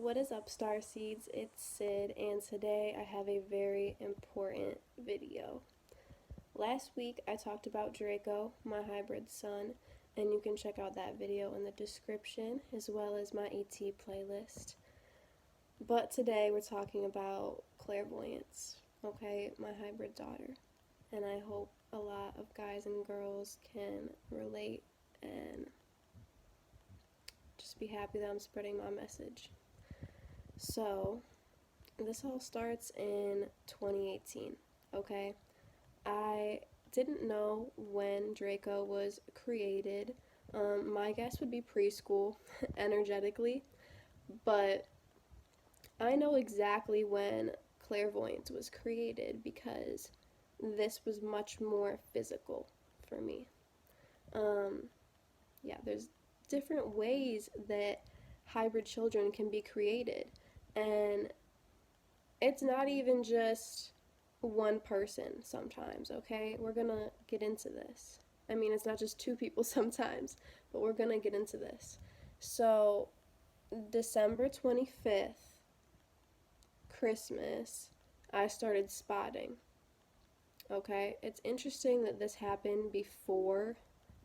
What is up, Star Seeds? It's Sid, and today I have a very important video. Last week I talked about Draco, my hybrid son, and you can check out that video in the description as well as my ET playlist. But today we're talking about clairvoyance, okay, my hybrid daughter. And I hope a lot of guys and girls can relate and just be happy that I'm spreading my message. So, this all starts in 2018, okay? I didn't know when Draco was created. My guess would be preschool, energetically, but I know exactly when clairvoyance was created because this was much more physical for me. There's different ways that hybrid children can be created. And it's not even just one person sometimes, okay? We're gonna get into this. I mean, it's not just two people sometimes, but we're gonna get into this. So, December 25th, Christmas, I started spotting, okay? It's interesting that this happened before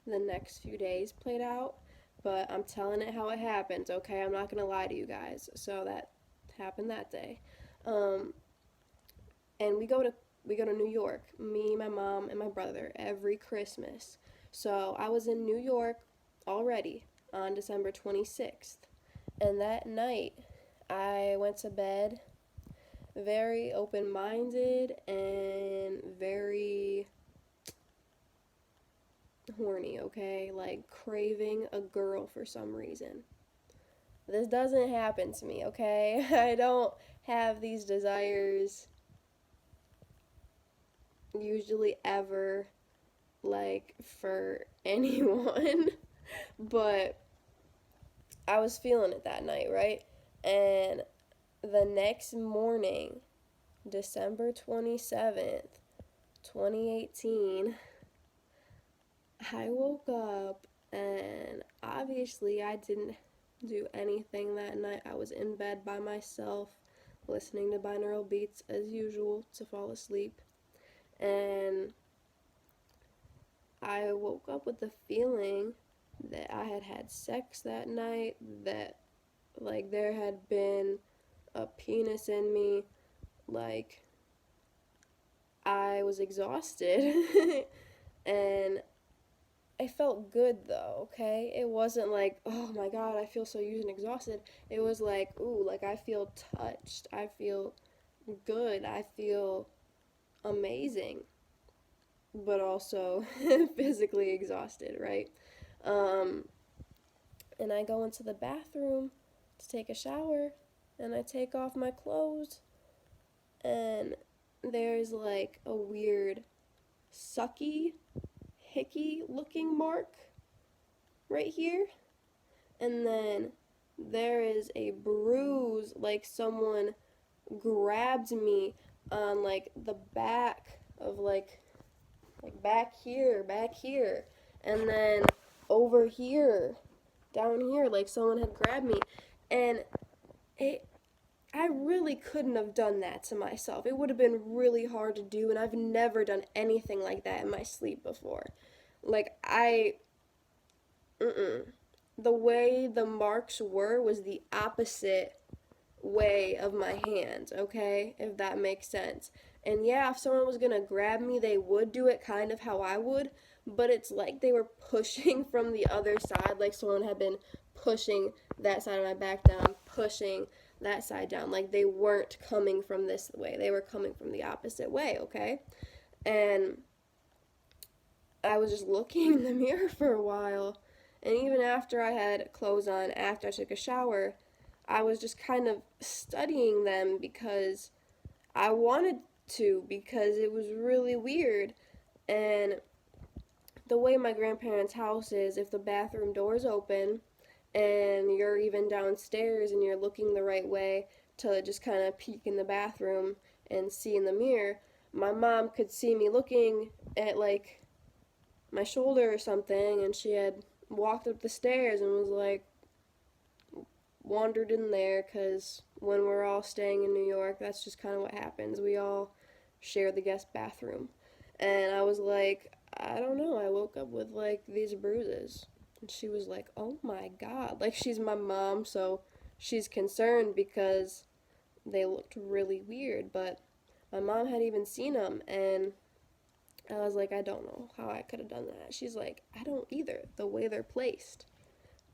the next few days played out, but I'm telling it how it happened, okay? I'm not gonna lie to you guys. So that happened that day. And we go to New York, me, my mom, and my brother, every Christmas. So I was in New York already on December 26th. And that night, I went to bed very open-minded and very horny, okay? Like craving a girl for some reason. This doesn't happen to me, okay? I don't have these desires usually ever, like, for anyone. But I was feeling it that night, right? And the next morning, December 27th, 2018, I woke up and obviously I didn't do anything that night. I was in bed by myself, listening to binaural beats as usual to fall asleep. And I woke up with the feeling that I had had sex that night, that like there had been a penis in me, like I was exhausted. And I felt good though, okay? It wasn't like, oh my god, I feel so used and exhausted. It was like, ooh, like I feel touched. I feel good. I feel amazing. But also physically exhausted, right? And I go into the bathroom to take a shower, and I take off my clothes, and there's like a weird sucky, hickey looking mark right here. And then there is a bruise, like someone grabbed me on like the back of like back here, and then over here, down here, like someone had grabbed me. And I really couldn't have done that to myself. It would have been really hard to do, and I've never done anything like that in my sleep before. Like, the way the marks were was the opposite way of my hands, okay? If that makes sense. And yeah, if someone was gonna grab me, they would do it kind of how I would, but it's like they were pushing from the other side, like someone had been pushing that side of my back down, pushing that side down. Like they weren't coming from this way, they were coming from the opposite way, okay? And I was just looking in the mirror for a while, and even after I had clothes on, after I took a shower, I was just kind of studying them because I wanted to, because it was really weird. And the way my grandparents' house is, if the bathroom door is open and you're even downstairs and you're looking the right way to just kind of peek in the bathroom and see in the mirror, my mom could see me looking at like my shoulder or something, and she had walked up the stairs and was like, wandered in there because when we're all staying in New York, that's just kind of what happens. We all share the guest bathroom. And I was like, I don't know. I woke up with like these bruises. And she was like, oh my God. Like, she's my mom, so she's concerned because they looked really weird. But my mom had even seen them, and I was like, I don't know how I could have done that. She's like, I don't either, the way they're placed.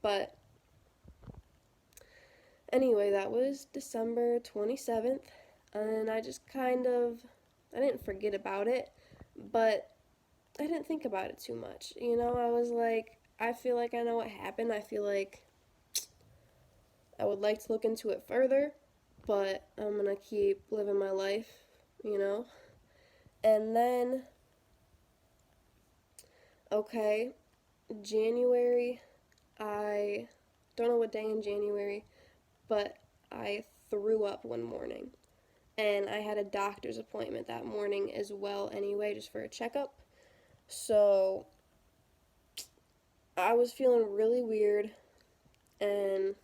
But anyway, that was December 27th, and I just I didn't forget about it, but I didn't think about it too much. You know, I was like, I feel like I know what happened. I feel like I would like to look into it further, but I'm gonna keep living my life, you know? And then, okay, January, I don't know what day in January, but I threw up one morning. And I had a doctor's appointment that morning as well, anyway, just for a checkup. So I was feeling really weird, and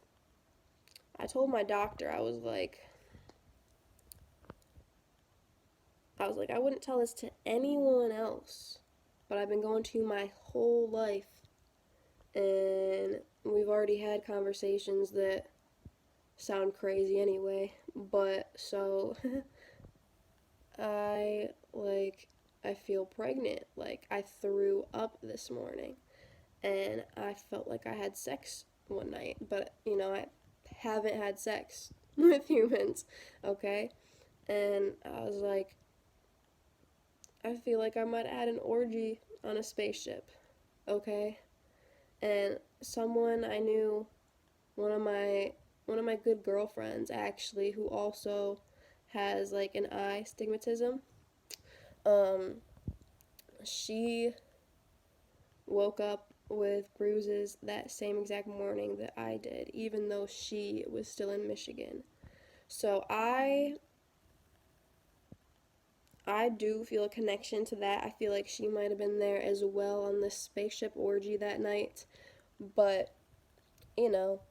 I told my doctor, I wouldn't tell this to anyone else, but I've been going to you my whole life, and we've already had conversations that sound crazy anyway, but so I I feel pregnant. Like, I threw up this morning, and I felt like I had sex one night, but you know, I haven't had sex with humans, okay? And I was like, I feel like I might add an orgy on a spaceship, okay? And someone I knew, one of my good girlfriends actually, who also has like an eye stigmatism, um, she woke up with bruises that same exact morning that I did, even though she was still in Michigan. So I do feel a connection to that. I feel like she might have been there as well on this spaceship orgy that night, but you know,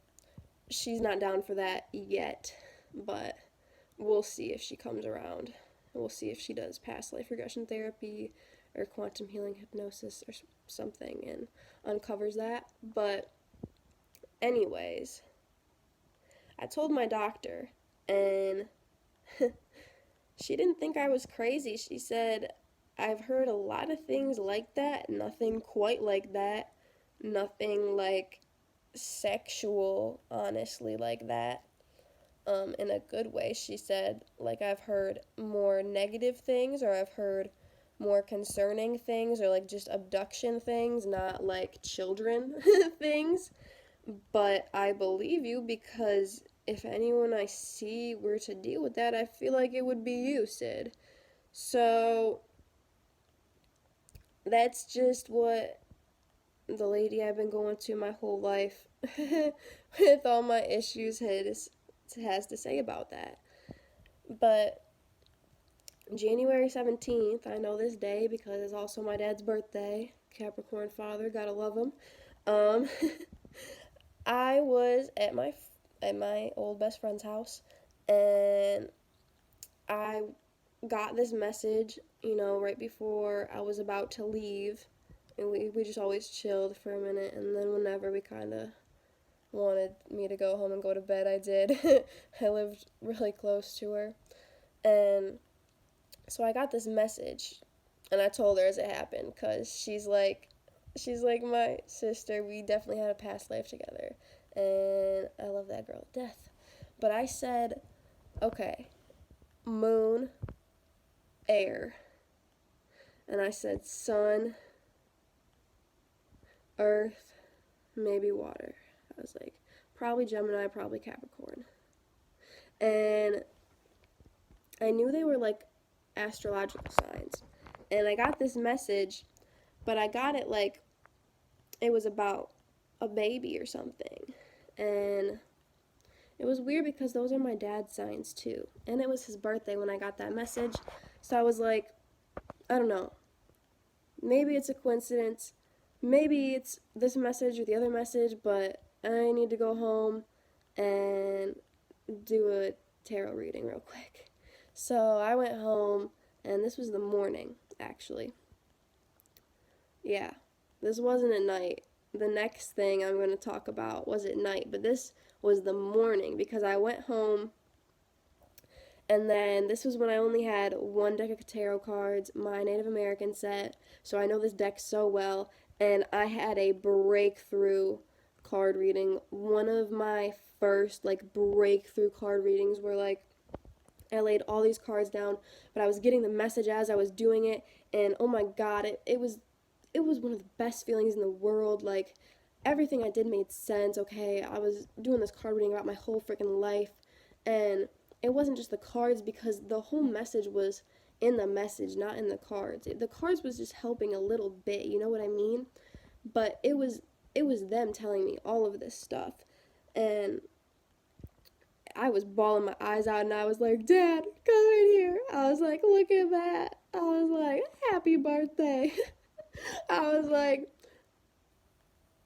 she's not down for that yet, but we'll see if she comes around. We'll see if she does past life regression therapy or quantum healing hypnosis or something and uncovers that. But anyways, I told my doctor, and she didn't think I was crazy. She said, I've heard a lot of things like that, nothing quite like that, nothing like sexual, honestly, like that. In a good way, she said, like, I've heard more negative things, or I've heard more concerning things, or like just abduction things, not like children things. But I believe you, because if anyone I see were to deal with that, I feel like it would be you, Sid. So that's just what the lady I've been going to my whole life with all my issues has to say about that. But January 17th, I know this day because it's also my dad's birthday. Capricorn father, gotta love him. Um, I was at my old best friend's house, and I got this message, you know, right before I was about to leave, and we just always chilled for a minute, and then whenever we kind of wanted me to go home and go to bed, I did. I lived really close to her, and so I got this message, and I told her as it happened, because she's like my sister. We definitely had a past life together, and I love that girl to death. But I said, okay, moon, air. And I said sun, earth, maybe water. I was like, probably Gemini, probably Capricorn. And I knew they were like astrological signs. And I got this message, but I got it like it was about a baby or something. And it was weird because those are my dad's signs too. And it was his birthday when I got that message. So I was like, I don't know. Maybe it's a coincidence. Maybe it's this message or the other message, but I need to go home and do a tarot reading real quick. So I went home, and this was the morning, actually. Yeah, this wasn't at night. The next thing I'm going to talk about was at night, but this was the morning because I went home, and then this was when I only had one deck of tarot cards, my Native American set, so I know this deck so well, and I had a breakthrough card reading. One of my first, like, breakthrough card readings where, like, I laid all these cards down, but I was getting the message as I was doing it, and oh my god, it was one of the best feelings in the world. Like, everything I did made sense, okay? I was doing this card reading about my whole freaking life, and it wasn't just the cards because the whole message was in the message, not in the cards. The cards was just helping a little bit, you know what I mean? But it was them telling me all of this stuff. And I was bawling my eyes out, and I was like, Dad, come in here. I was like, look at that. I was like, happy birthday. I was like,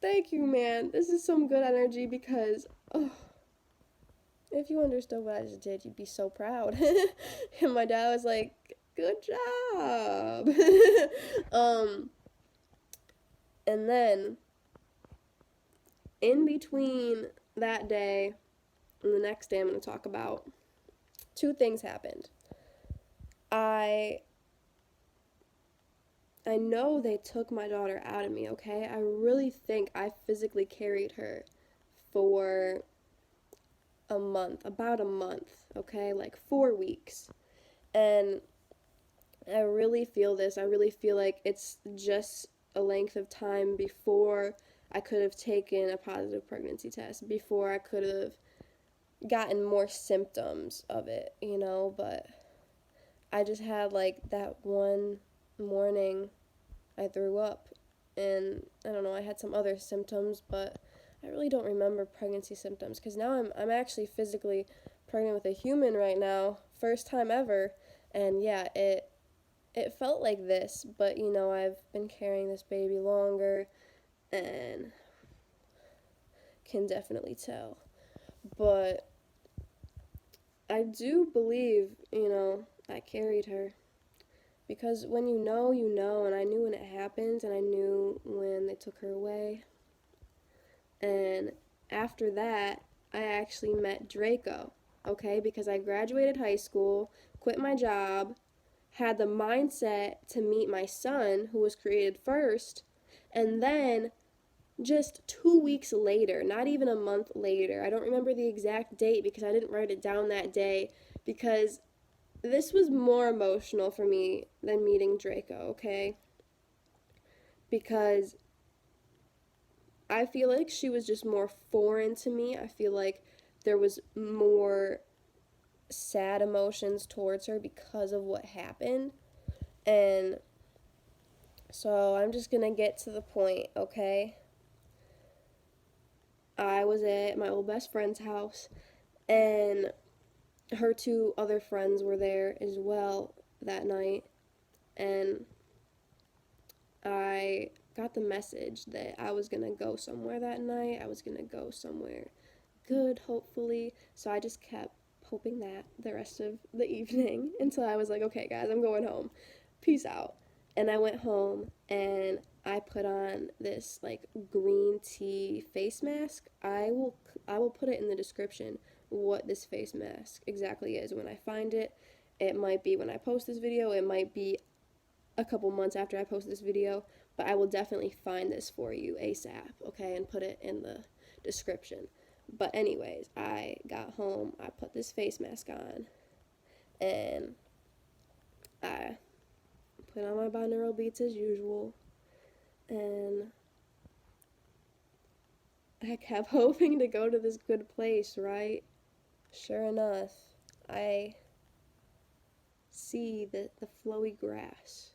thank you, man. This is some good energy because, oh, if you understood what I just did, you'd be so proud. And my dad was like, good job. um, and then, in between that day and the next day I'm going to talk about, two things happened. I know they took my daughter out of me, okay? I really think I physically carried her for a month, about a month, okay? Like 4 weeks. And I really feel this. I really feel like it's just a length of time before I could have taken a positive pregnancy test, before I could have gotten more symptoms of it, you know? But I just had like that one morning I threw up, and I don't know, I had some other symptoms, but I really don't remember pregnancy symptoms because now I'm actually physically pregnant with a human right now, first time ever, and yeah, it felt like this, but you know, I've been carrying this baby longer and can definitely tell. But I do believe, you know, I carried her. Because when you know, and I knew when it happened, and I knew when they took her away. And after that, I actually met Draco, okay? Because I graduated high school, quit my job, had the mindset to meet my son, who was created first, and then just 2 weeks later, not even a month later, I don't remember the exact date because I didn't write it down that day, because this was more emotional for me than meeting Draco, okay? Because I feel like she was just more foreign to me. I feel like there was more sad emotions towards her because of what happened. And so I'm just going to get to the point, okay? I was at my old best friend's house, and her two other friends were there as well that night. And I got the message that I was going to go somewhere that night. I was going to go somewhere good, hopefully. So I just kept hoping that the rest of the evening until I was like, okay, guys, I'm going home. Peace out. And I went home, and I put on this like green tea face mask. I will put it in the description what this face mask exactly is when I find it. It might be when I post this video. It might be a couple months after I post this video, but I will definitely find this for you ASAP, okay, and put it in the description. But anyways, I got home, I put this face mask on, and I put on my binaural beats as usual, and I kept hoping to go to this good place, right? Sure enough, I see the flowy grass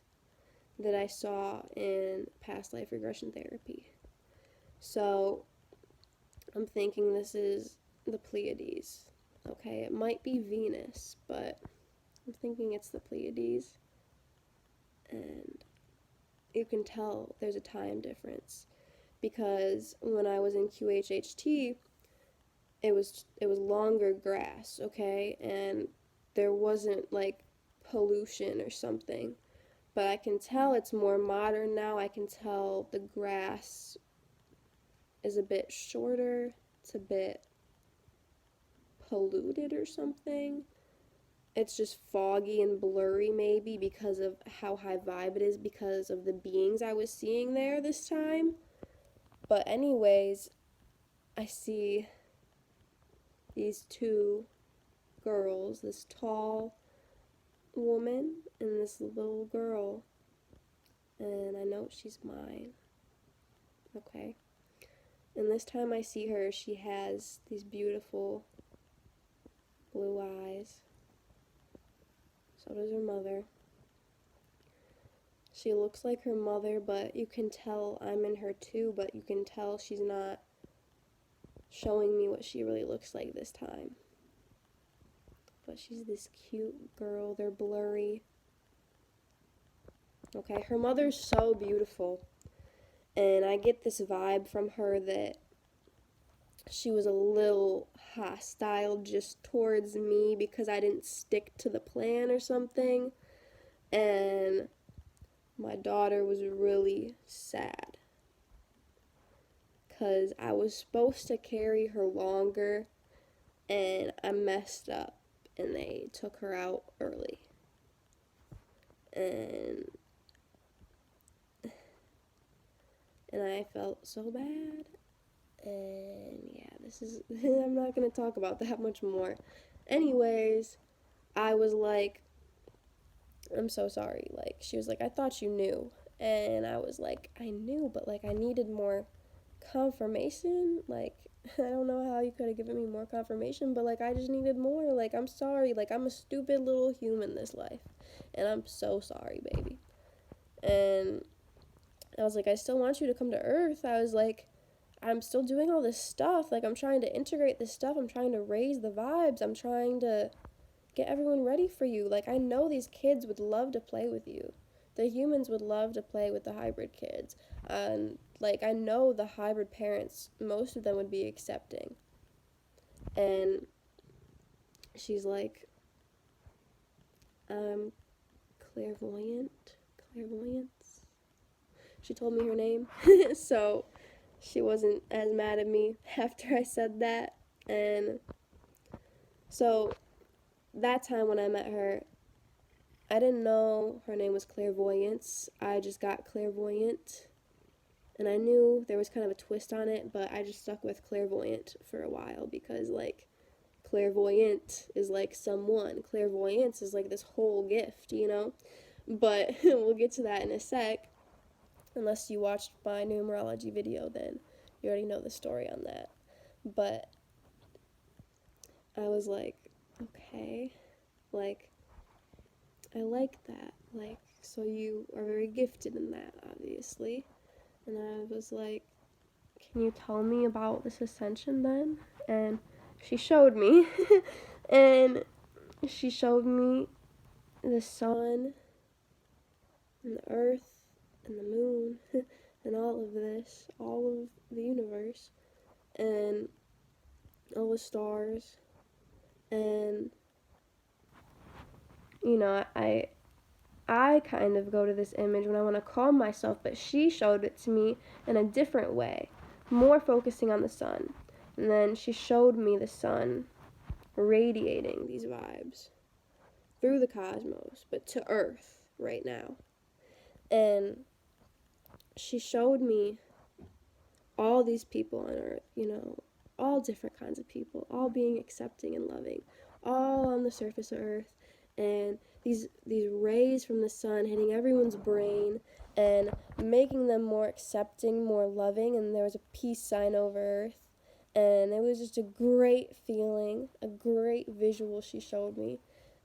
that I saw in past life regression therapy. So I'm thinking this is the Pleiades. Okay, it might be Venus, but I'm thinking it's the Pleiades. And you can tell there's a time difference because when I was in qhht, it was longer grass, okay? And there wasn't like pollution or something. But I can tell it's more modern now. I can tell the grass is a bit shorter. It's a bit polluted or something. It's just foggy and blurry maybe because of how high vibe it is, because of the beings I was seeing there this time. But anyways, I see these two girls, this tall woman and this little girl, and I know she's mine. Okay. And this time I see her, she has these beautiful blue eyes. So does her mother. She looks like her mother, but you can tell I'm in her too, but you can tell she's not showing me what she really looks like this time. But she's this cute girl. They're blurry. Okay, her mother's so beautiful. And I get this vibe from her that she was a little hostile just towards me because I didn't stick to the plan or something. And my daughter was really sad because I was supposed to carry her longer and I messed up and they took her out early. And I felt so bad. And yeah, this is, I'm not going to talk about that much more. Anyways, I was like, I'm so sorry. Like, she was like, I thought you knew. And I was like, I knew, but like, I needed more confirmation. Like, I don't know how you could have given me more confirmation, but like, I just needed more. Like, I'm sorry. Like, I'm a stupid little human this life. And I'm so sorry, baby. And I was like, I still want you to come to Earth. I was like, I'm still doing all this stuff. Like, I'm trying to integrate this stuff. I'm trying to raise the vibes. I'm trying to get everyone ready for you. Like, I know these kids would love to play with you. The humans would love to play with the hybrid kids. And, like, I know the hybrid parents, most of them would be accepting. And she's like, I'm clairvoyance. She told me her name. So she wasn't as mad at me after I said that. And so that time when I met her, I didn't know her name was Clairvoyance. I just got clairvoyant. And I knew there was kind of a twist on it, but I just stuck with clairvoyant for a while because, like, clairvoyant is like someone. Clairvoyance is like this whole gift, you know? But we'll get to that in a sec. Unless you watched my numerology video, then you already know the story on that. But I was like, okay, like, I like that. Like, so you are very gifted in that, obviously. And I was like, can you tell me about this ascension then? And she showed me. And she showed me the sun and the earth and the moon and all of this, all of the universe and all the stars. And you know, I kind of go to this image when I want to calm myself, but she showed it to me in a different way, more focusing on the sun. And then she showed me the sun radiating these vibes through the cosmos, but to Earth right now. And she showed me all these people on Earth, you know, all different kinds of people, all being accepting and loving, all on the surface of Earth. And these rays from the sun hitting everyone's brain and making them more accepting, more loving, and there was a peace sign over Earth. And it was just a great feeling, a great visual she showed me.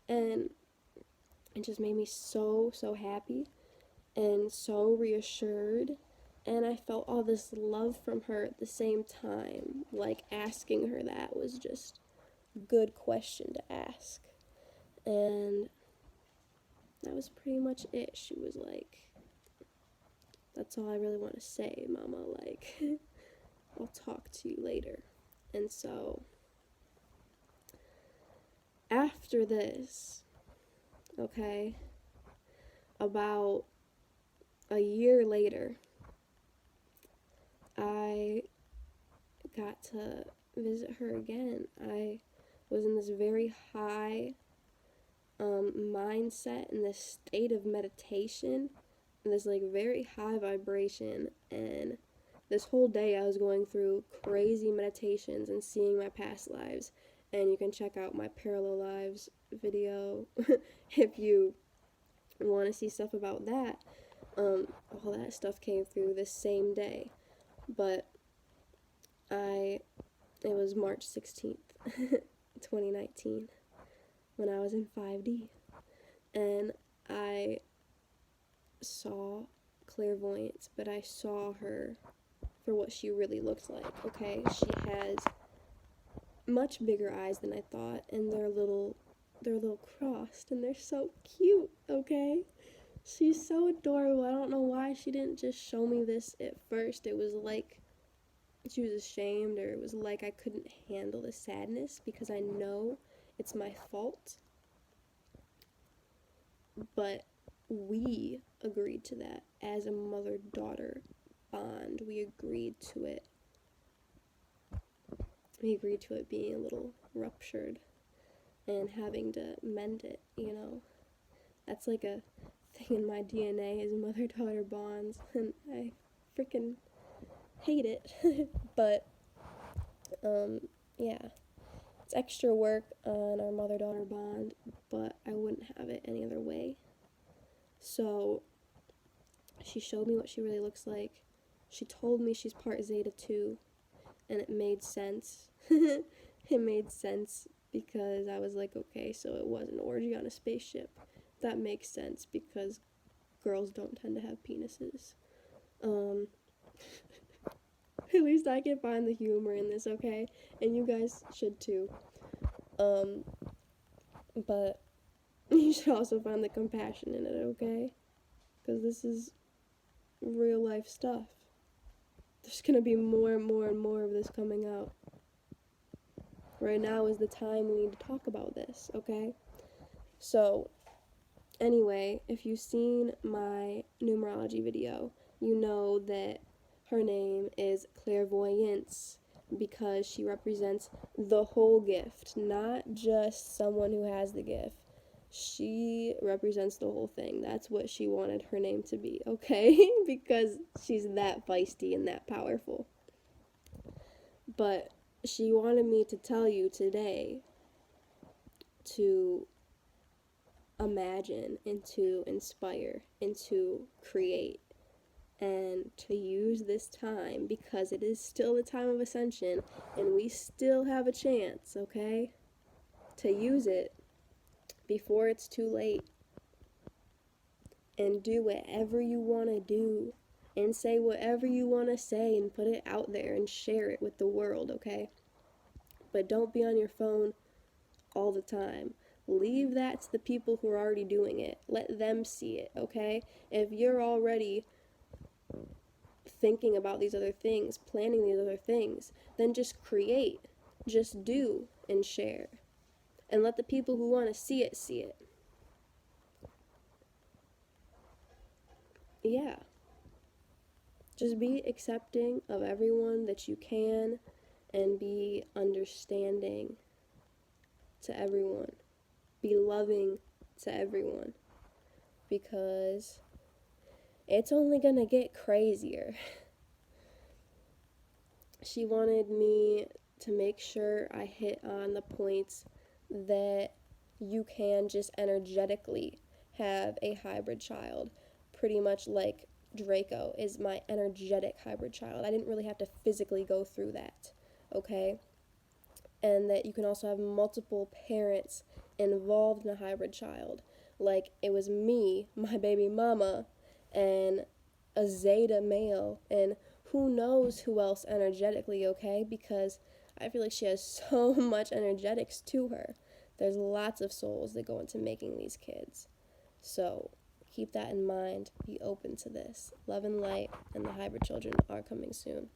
And it just made me so, so happy and so reassured. And I felt all this love from her at the same time. Like, asking her that was just a good question to ask. And that was pretty much it. She was like, that's all I really want to say, Mama. Like, I'll talk to you later. And so after this, okay, about a year later, I got to visit her again. I was in this very high mindset, in this state of meditation, in this like very high vibration, and this whole day I was going through crazy meditations and seeing my past lives. And you can check out my parallel lives video if you want to see stuff about that. All that stuff came through this same day, but it was March 16th, 2019, when I was in 5D, and I saw clairvoyance, but I saw her for what she really looked like, okay? She has much bigger eyes than I thought, and they're a little crossed, and they're so cute, okay? She's so adorable. I don't know why she didn't just show me this at first. It was like she was ashamed, or it was like I couldn't handle the sadness, because I know it's my fault. But we agreed to that as a mother-daughter bond. We agreed to it. We agreed to it being a little ruptured and having to mend it, you know. That's like a thing in my DNA, is mother-daughter bonds, and I freaking hate it. But yeah, it's extra work on our mother-daughter bond, but I wouldn't have it any other way. So she showed me what she really looks like. She told me she's part Zeta too, and it made sense. It made sense, because I was like, okay, so it was an orgy on a spaceship. That makes sense, because girls don't tend to have penises. At least I can find the humor in this, okay? And you guys should too. But you should also find the compassion in it, okay? Because this is real life stuff. There's gonna be more and more and more of this coming out. Right now is the time we need to talk about this, okay? So, anyway, if you've seen my numerology video, you know that her name is Clairvoyance, because she represents the whole gift, not just someone who has the gift. She represents the whole thing. That's what she wanted her name to be, okay? Because she's that feisty and that powerful. But she wanted me to tell you today to imagine and to inspire and to create, and to use this time, because it is still the time of ascension and we still have a chance, okay? To use it before it's too late, and do whatever you want to do, and say whatever you want to say, and put it out there and share it with the world, okay? But don't be on your phone all the time. Leave that to the people who are already doing it. Let them see it, okay? If you're already thinking about these other things, planning these other things, then just create, just do, and share. And let the people who want to see it see it. Yeah. Just be accepting of everyone that you can, and be understanding to everyone. Be loving to everyone, because it's only gonna get crazier. She wanted me to make sure I hit on the points that you can just energetically have a hybrid child, pretty much like Draco is my energetic hybrid child. I didn't really have to physically go through that, okay? And that you can also have multiple parents involved in a hybrid child. Like, it was me, my baby mama, and a Zeta male, and who knows who else energetically, okay? Because I feel like she has so much energetics to her. There's lots of souls that go into making these kids. So keep that in mind. Be open to this. Love and light and the hybrid children are coming soon.